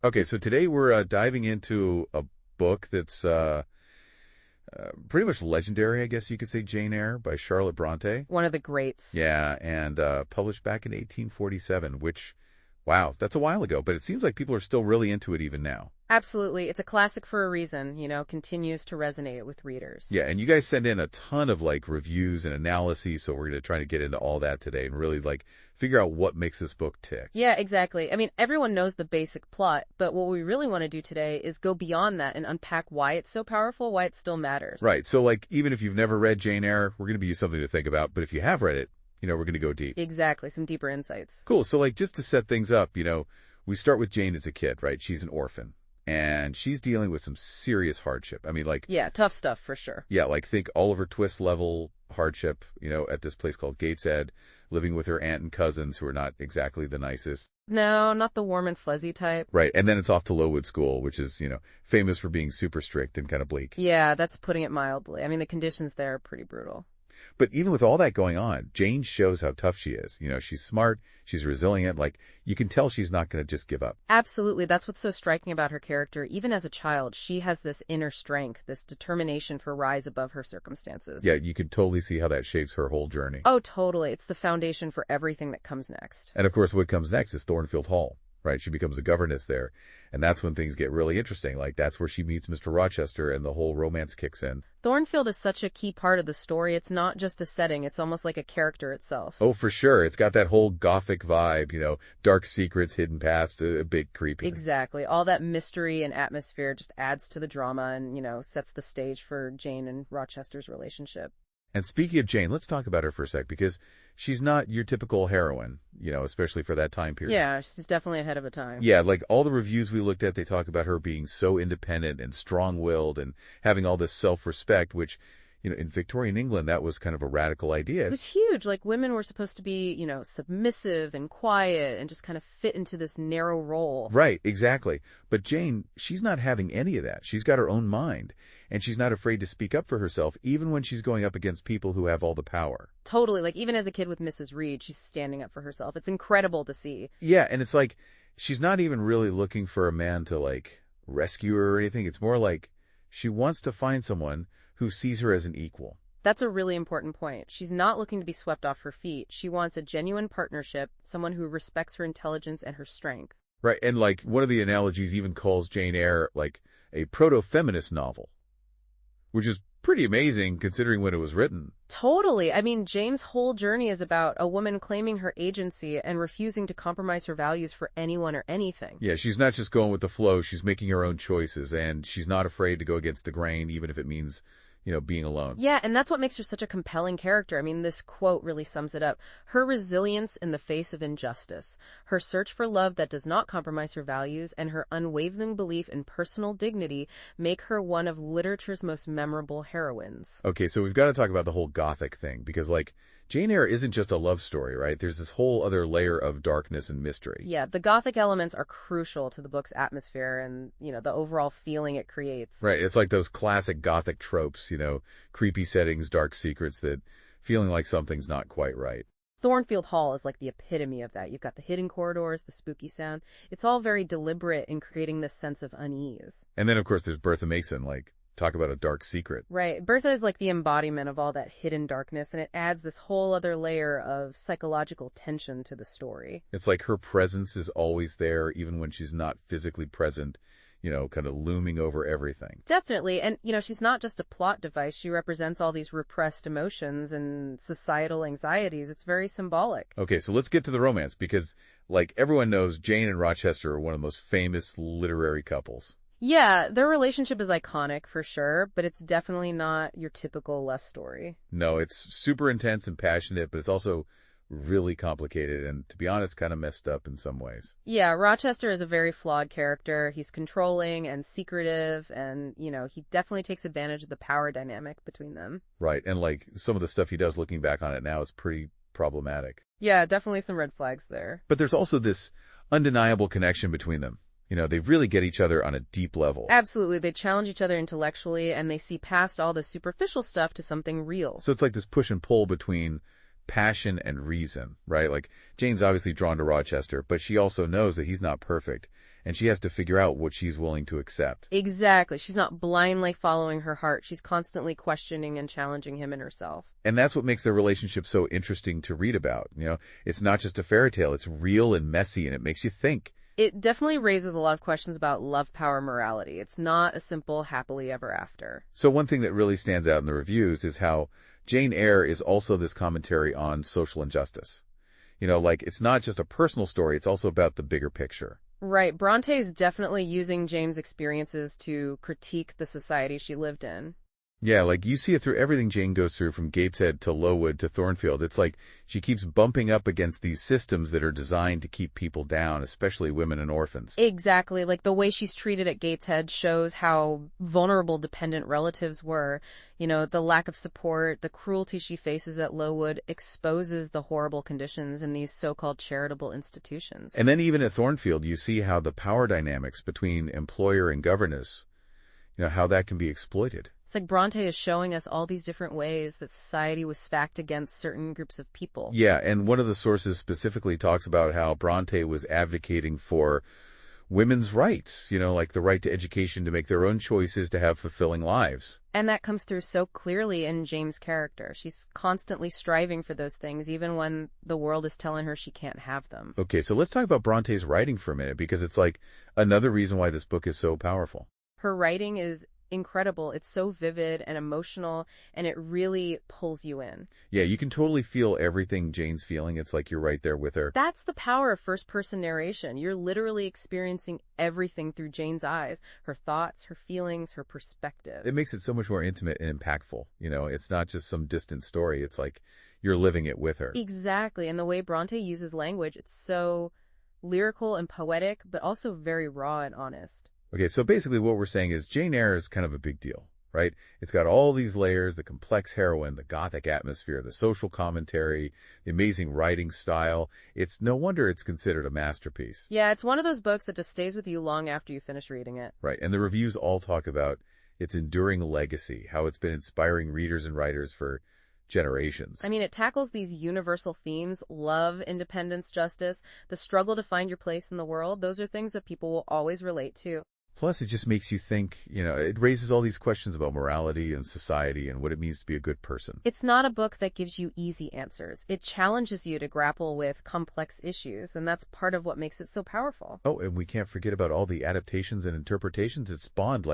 Okay, so today we're diving into a book that's pretty much legendary, I guess you could say, Jane Eyre by Charlotte Brontë. One of the greats. Yeah, and published back in 1847, which, wow, that's a while ago, but it seems like people are still really into it even now. Absolutely. It's a classic for a reason, continues to resonate with readers. Yeah, and you guys send in a ton of reviews and analyses, so we're going to try to get into all that today and really figure out what makes this book tick. Yeah, exactly. I mean, everyone knows the basic plot, but what we really want to do today is go beyond that and unpack why it's so powerful, why it still matters. Right. So even if you've never read Jane Eyre, we're going to give you something to think about, but if you have read it, we're going to go deep. Exactly. Some deeper insights. Cool. So just to set things up, we start with Jane as a kid, right? She's an orphan. And she's dealing with some serious hardship. I mean, yeah, tough stuff for sure. Yeah, think Oliver Twist level hardship, at this place called Gateshead, living with her aunt and cousins who are not exactly the nicest. No, not the warm and fuzzy type. Right, and then it's off to Lowood School, which is, famous for being super strict and kind of bleak. Yeah, that's putting it mildly. I mean, the conditions there are pretty brutal. But even with all that going on, Jane shows how tough she is. She's smart, she's resilient, you can tell she's not going to just give up. Absolutely. That's what's so striking about her character. Even as a child, she has this inner strength, this determination for rise above her circumstances. Yeah, you can totally see how that shapes her whole journey. Oh, totally. It's the foundation for everything that comes next. And of course, what comes next is Thornfield Hall. Right, she becomes a governess there, and that's when things get really interesting. That's where she meets Mr. Rochester, and the whole romance kicks in. Thornfield is such a key part of the story. It's not just a setting, it's almost like a character itself. Oh, for sure. It's got that whole Gothic vibe, dark secrets hidden past, a bit creepy. Exactly. All that mystery and atmosphere just adds to the drama and, sets the stage for Jane and Rochester's relationship. And speaking of Jane, let's talk about her for a sec, because she's not your typical heroine, especially for that time period. Yeah, she's definitely ahead of a time. Yeah, all the reviews we looked at, they talk about her being so independent and strong-willed and having all this self-respect, which, in Victorian England, that was kind of a radical idea. It was huge. Women were supposed to be, submissive and quiet and just kind of fit into this narrow role. Right, exactly. But Jane, she's not having any of that. She's got her own mind. And she's not afraid to speak up for herself, even when she's going up against people who have all the power. Totally. Even as a kid with Mrs. Reed, she's standing up for herself. It's incredible to see. Yeah, and it's she's not even really looking for a man to, rescue her or anything. It's more she wants to find someone who sees her as an equal. That's a really important point. She's not looking to be swept off her feet. She wants a genuine partnership, someone who respects her intelligence and her strength. Right, and one of the analogies even calls Jane Eyre a proto-feminist novel, which is pretty amazing considering when it was written. Totally. I mean, Jane's whole journey is about a woman claiming her agency and refusing to compromise her values for anyone or anything. Yeah, she's not just going with the flow. She's making her own choices, and she's not afraid to go against the grain, even if it means being alone. Yeah, and that's what makes her such a compelling character. I mean, this quote really sums it up. Her resilience in the face of injustice, her search for love that does not compromise her values, and her unwavering belief in personal dignity make her one of literature's most memorable heroines. Okay, so we've got to talk about the whole Gothic thing, because Jane Eyre isn't just a love story, right? There's this whole other layer of darkness and mystery. Yeah, the Gothic elements are crucial to the book's atmosphere and, the overall feeling it creates. Right, it's like those classic Gothic tropes, creepy settings, dark secrets, that feeling like something's not quite right. Thornfield Hall is the epitome of that. You've got the hidden corridors, the spooky sound. It's all very deliberate in creating this sense of unease. And then, of course, there's Bertha Mason, talk about a dark secret. Right. Bertha is the embodiment of all that hidden darkness, and it adds this whole other layer of psychological tension to the story. It's her presence is always there, even when she's not physically present, kind of looming over everything. Definitely. And, she's not just a plot device. She represents all these repressed emotions and societal anxieties. It's very symbolic. Okay, so let's get to the romance, because, everyone knows, Jane and Rochester are one of the most famous literary couples. Yeah, their relationship is iconic for sure, but it's definitely not your typical love story. No, it's super intense and passionate, but it's also really complicated and, to be honest, kind of messed up in some ways. Yeah, Rochester is a very flawed character. He's controlling and secretive, and, he definitely takes advantage of the power dynamic between them. Right, and, some of the stuff he does looking back on it now is pretty problematic. Yeah, definitely some red flags there. But there's also this undeniable connection between them. They really get each other on a deep level. Absolutely. They challenge each other intellectually, and they see past all the superficial stuff to something real. So it's this push and pull between passion and reason, right? Jane's obviously drawn to Rochester, but she also knows that he's not perfect. and she has to figure out what she's willing to accept. Exactly. She's not blindly following her heart. She's constantly questioning and challenging him and herself. And that's what makes their relationship so interesting to read about. It's not just a fairy tale. It's real and messy, and it makes you think. It definitely raises a lot of questions about love, power, morality. It's not a simple happily ever after. So one thing that really stands out in the reviews is how Jane Eyre is also this commentary on social injustice. It's not just a personal story, it's also about the bigger picture. Right. Brontë is definitely using Jane's experiences to critique the society she lived in. Yeah, you see it through everything Jane goes through, from Gateshead to Lowood to Thornfield. It's like she keeps bumping up against these systems that are designed to keep people down, especially women and orphans. Exactly. The way she's treated at Gateshead shows how vulnerable dependent relatives were. The lack of support, the cruelty she faces at Lowood exposes the horrible conditions in these so-called charitable institutions. And then even at Thornfield, you see how the power dynamics between employer and governess, how that can be exploited. It's like Brontë is showing us all these different ways that society was stacked against certain groups of people. Yeah, and one of the sources specifically talks about how Brontë was advocating for women's rights, the right to education, to make their own choices, to have fulfilling lives. And that comes through so clearly in Jane's character. She's constantly striving for those things, even when the world is telling her she can't have them. Okay, so let's talk about Bronte's writing for a minute, because it's another reason why this book is so powerful. Her writing is incredible. It's so vivid and emotional, and it really pulls you in. Yeah, you can totally feel everything Jane's feeling. It's like you're right there with her. That's the power of first-person narration. You're literally experiencing everything through Jane's eyes, her thoughts, her feelings, her perspective. It makes it so much more intimate and impactful. It's not just some distant story. It's like you're living it with her. Exactly, and the way Brontë uses language, it's so lyrical and poetic, but also very raw and honest. Okay, so basically what we're saying is Jane Eyre is kind of a big deal, right? It's got all these layers: the complex heroine, the Gothic atmosphere, the social commentary, the amazing writing style. It's no wonder it's considered a masterpiece. Yeah, it's one of those books that just stays with you long after you finish reading it. Right, and the reviews all talk about its enduring legacy, how it's been inspiring readers and writers for generations. I mean, it tackles these universal themes: love, independence, justice, the struggle to find your place in the world. Those are things that people will always relate to. Plus, it just makes you think, it raises all these questions about morality and society and what it means to be a good person. It's not a book that gives you easy answers. It challenges you to grapple with complex issues, and that's part of what makes it so powerful. Oh, and we can't forget about all the adaptations and interpretations it spawned.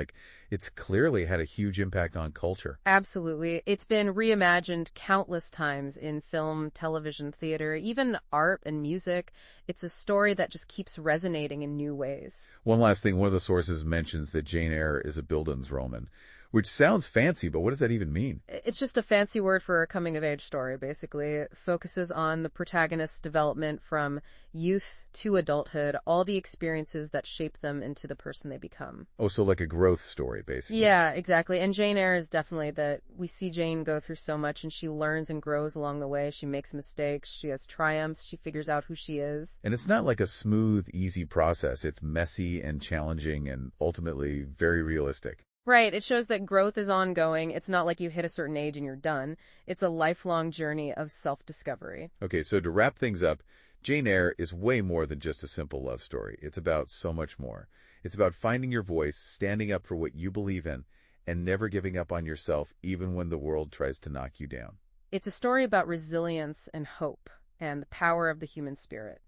It's clearly had a huge impact on culture. Absolutely. It's been reimagined countless times in film, television, theater, even art and music. It's a story that just keeps resonating in new ways. One last thing, one of the sources mentions that Jane Eyre is a Bildungsroman, which sounds fancy, but what does that even mean? It's just a fancy word for a coming-of-age story, basically. It focuses on the protagonist's development from youth to adulthood, all the experiences that shape them into the person they become. Oh, so like a growth story, basically. Yeah, exactly. And Jane Eyre is definitely that. We see Jane go through so much, and she learns and grows along the way. She makes mistakes. She has triumphs. She figures out who she is. And it's not like a smooth, easy process. It's messy and challenging and ultimately very realistic. Right. It shows that growth is ongoing. It's not like you hit a certain age and you're done. It's a lifelong journey of self-discovery. Okay, so to wrap things up, Jane Eyre is way more than just a simple love story. It's about so much more. It's about finding your voice, standing up for what you believe in, and never giving up on yourself even when the world tries to knock you down. It's a story about resilience and hope and the power of the human spirit.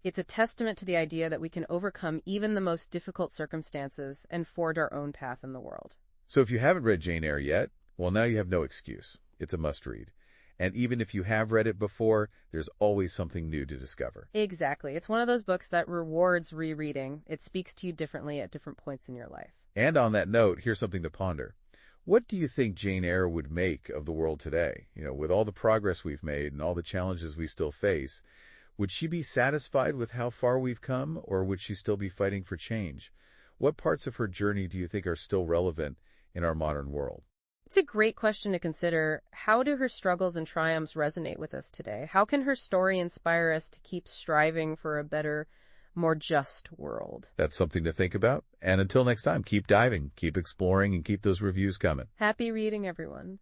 It's a testament to the idea that we can overcome even the most difficult circumstances and forge our own path in the world. So if you haven't read Jane Eyre yet, well, now you have no excuse. It's a must-read. And even if you have read it before, there's always something new to discover. Exactly. It's one of those books that rewards rereading. It speaks to you differently at different points in your life. And on that note, here's something to ponder. What do you think Jane Eyre would make of the world today? With all the progress we've made and all the challenges we still face, would she be satisfied with how far we've come, or would she still be fighting for change? What parts of her journey do you think are still relevant in our modern world? It's a great question to consider. How do her struggles and triumphs resonate with us today? How can her story inspire us to keep striving for a better, more just world? That's something to think about. And until next time, keep diving, keep exploring, and keep those reviews coming. Happy reading, everyone.